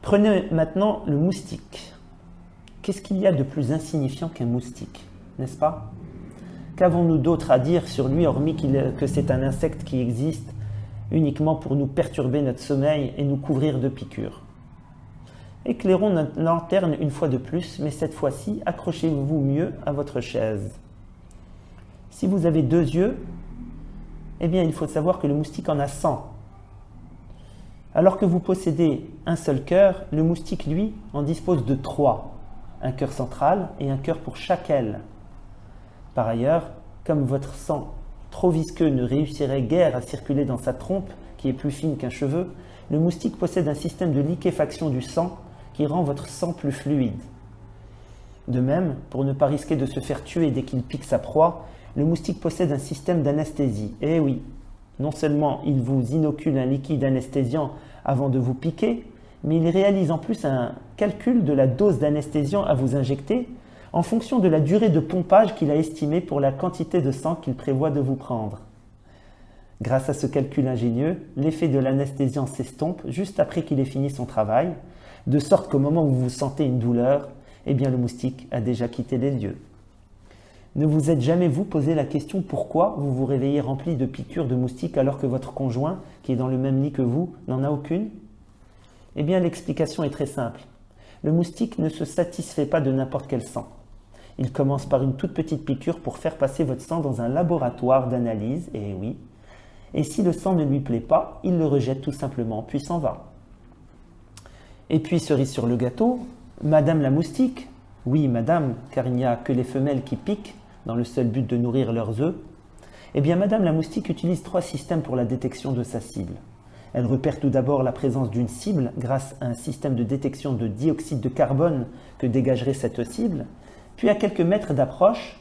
Prenez maintenant le moustique. Qu'est-ce qu'il y a de plus insignifiant qu'un moustique, n'est-ce pas? Qu'avons-nous d'autre à dire sur lui, hormis que c'est un insecte qui existe uniquement pour nous perturber notre sommeil et nous couvrir de piqûres? Éclairons notre lanterne une fois de plus, mais cette fois-ci, accrochez-vous mieux à votre chaise. Si vous avez 2 yeux, eh bien, il faut savoir que le moustique en a 100. Alors que vous possédez un seul cœur, le moustique, lui, en dispose de 3. Un cœur central et un cœur pour chaque aile. Par ailleurs, comme votre sang trop visqueux ne réussirait guère à circuler dans sa trompe, qui est plus fine qu'un cheveu, le moustique possède un système de liquéfaction du sang qui rend votre sang plus fluide. De même, pour ne pas risquer de se faire tuer dès qu'il pique sa proie, le moustique possède un système d'anesthésie. Eh oui, non seulement il vous inocule un liquide anesthésiant avant de vous piquer, mais il réalise en plus un calcul de la dose d'anesthésiant à vous injecter en fonction de la durée de pompage qu'il a estimée pour la quantité de sang qu'il prévoit de vous prendre. Grâce à ce calcul ingénieux, l'effet de l'anesthésiant s'estompe juste après qu'il ait fini son travail, de sorte qu'au moment où vous sentez une douleur, eh bien le moustique a déjà quitté les lieux. Ne vous êtes jamais vous posé la question pourquoi vous vous réveillez rempli de piqûres de moustiques alors que votre conjoint, qui est dans le même lit que vous, n'en a aucune? Eh bien l'explication est très simple. Le moustique ne se satisfait pas de n'importe quel sang. Il commence par une toute petite piqûre pour faire passer votre sang dans un laboratoire d'analyse, et oui. Et si le sang ne lui plaît pas, il le rejette tout simplement, puis s'en va. Et puis, cerise sur le gâteau, Madame la moustique, oui madame, car il n'y a que les femelles qui piquent, dans le seul but de nourrir leurs œufs, eh bien Madame la moustique utilise 3 systèmes pour la détection de sa cible. Elle repère tout d'abord la présence d'une cible grâce à un système de détection de dioxyde de carbone que dégagerait cette cible, puis à quelques mètres d'approche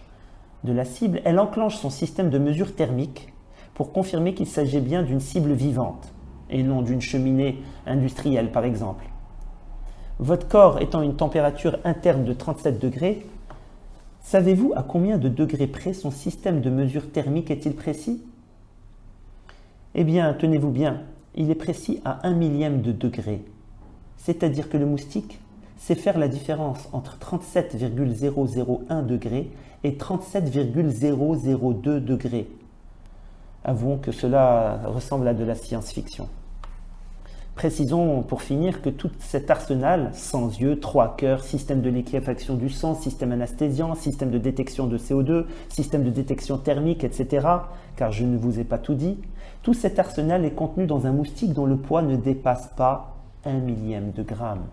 de la cible, elle enclenche son système de mesure thermique pour confirmer qu'il s'agit bien d'une cible vivante et non d'une cheminée industrielle par exemple. Votre corps étant une température interne de 37 degrés, savez-vous à combien de degrés près son système de mesure thermique est-il précis? Eh bien, tenez-vous bien, il est précis à 1 millième de degré. C'est-à-dire que le moustique sait faire la différence entre 37,001 degrés et 37,002 degrés. Avouons que cela ressemble à de la science-fiction. Précisons pour finir que tout cet arsenal, sans yeux, 3 cœurs, système de liquéfaction du sang, système anesthésiant, système de détection de CO2, système de détection thermique, etc., car je ne vous ai pas tout dit, tout cet arsenal est contenu dans un moustique dont le poids ne dépasse pas 1 millième de gramme.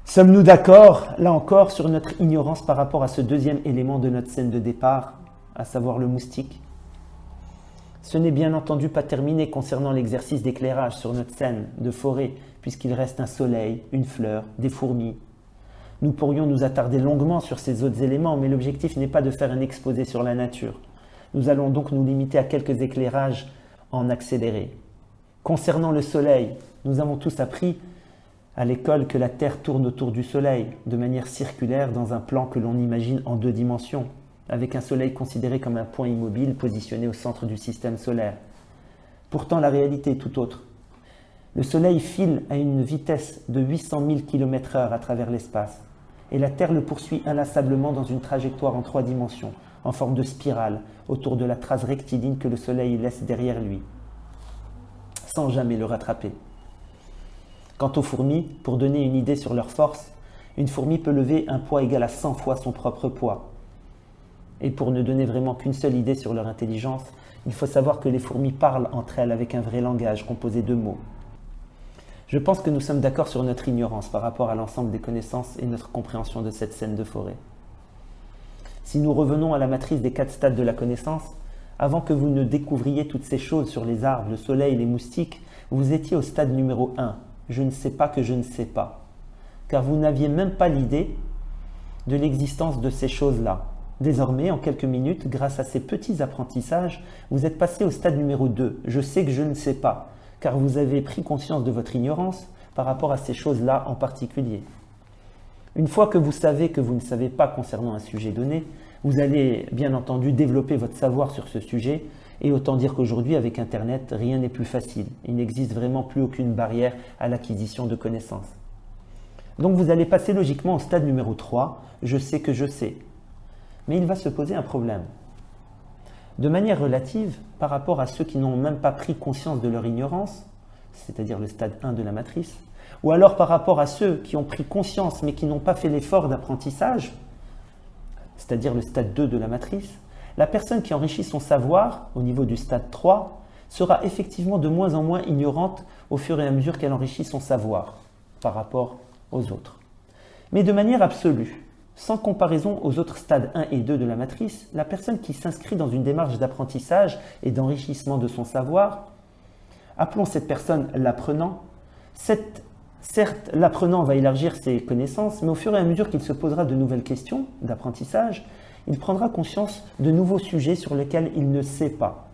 Sommes-nous d'accord, là encore, sur notre ignorance par rapport à ce deuxième élément de notre scène de départ, à savoir le moustique? Ce n'est bien entendu pas terminé concernant l'exercice d'éclairage sur notre scène de forêt, puisqu'il reste un soleil, une fleur, des fourmis. Nous pourrions nous attarder longuement sur ces autres éléments, mais l'objectif n'est pas de faire un exposé sur la nature. Nous allons donc nous limiter à quelques éclairages en accéléré. Concernant le soleil, nous avons tous appris à l'école que la Terre tourne autour du soleil, de manière circulaire dans un plan que l'on imagine en 2 dimensions, avec un soleil considéré comme un point immobile positionné au centre du système solaire. Pourtant, la réalité est tout autre. Le soleil file à une vitesse de 800 000 km/h à travers l'espace, et la Terre le poursuit inlassablement dans une trajectoire en 3 dimensions, en forme de spirale, autour de la trace rectiligne que le soleil laisse derrière lui, sans jamais le rattraper. Quant aux fourmis, pour donner une idée sur leur force, une fourmi peut lever un poids égal à 100 fois son propre poids. Et pour ne donner vraiment qu'une seule idée sur leur intelligence, il faut savoir que les fourmis parlent entre elles avec un vrai langage composé de mots. Je pense que nous sommes d'accord sur notre ignorance par rapport à l'ensemble des connaissances et notre compréhension de cette scène de forêt. Si nous revenons à la matrice des 4 stades de la connaissance, avant que vous ne découvriez toutes ces choses sur les arbres, le soleil, les moustiques, vous étiez au stade numéro 1. Je ne sais pas que je ne sais pas. Car vous n'aviez même pas l'idée de l'existence de ces choses-là. Désormais, en quelques minutes, grâce à ces petits apprentissages, vous êtes passé au stade numéro 2. Je sais que je ne sais pas, car vous avez pris conscience de votre ignorance par rapport à ces choses-là en particulier. Une fois que vous savez que vous ne savez pas concernant un sujet donné, vous allez bien entendu développer votre savoir sur ce sujet Et autant dire qu'aujourd'hui, avec Internet, rien n'est plus facile. Il n'existe vraiment plus aucune barrière à l'acquisition de connaissances. Donc vous allez passer logiquement au stade numéro 3, je sais que je sais. Mais il va se poser un problème. De manière relative, par rapport à ceux qui n'ont même pas pris conscience de leur ignorance, c'est-à-dire le stade 1 de la matrice, ou alors par rapport à ceux qui ont pris conscience mais qui n'ont pas fait l'effort d'apprentissage, c'est-à-dire le stade 2 de la matrice, la personne qui enrichit son savoir au niveau du stade 3 sera effectivement de moins en moins ignorante au fur et à mesure qu'elle enrichit son savoir par rapport aux autres. Mais de manière absolue, sans comparaison aux autres stades 1 et 2 de la matrice, la personne qui s'inscrit dans une démarche d'apprentissage et d'enrichissement de son savoir, appelons cette personne l'apprenant. Certes, l'apprenant va élargir ses connaissances, mais au fur et à mesure qu'il se posera de nouvelles questions d'apprentissage, il prendra conscience de nouveaux sujets sur lesquels il ne sait pas.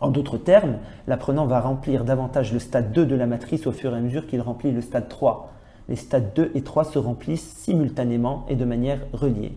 En d'autres termes, l'apprenant va remplir davantage le stade 2 de la matrice au fur et à mesure qu'il remplit le stade 3. Les stades 2 et 3 se remplissent simultanément et de manière reliée.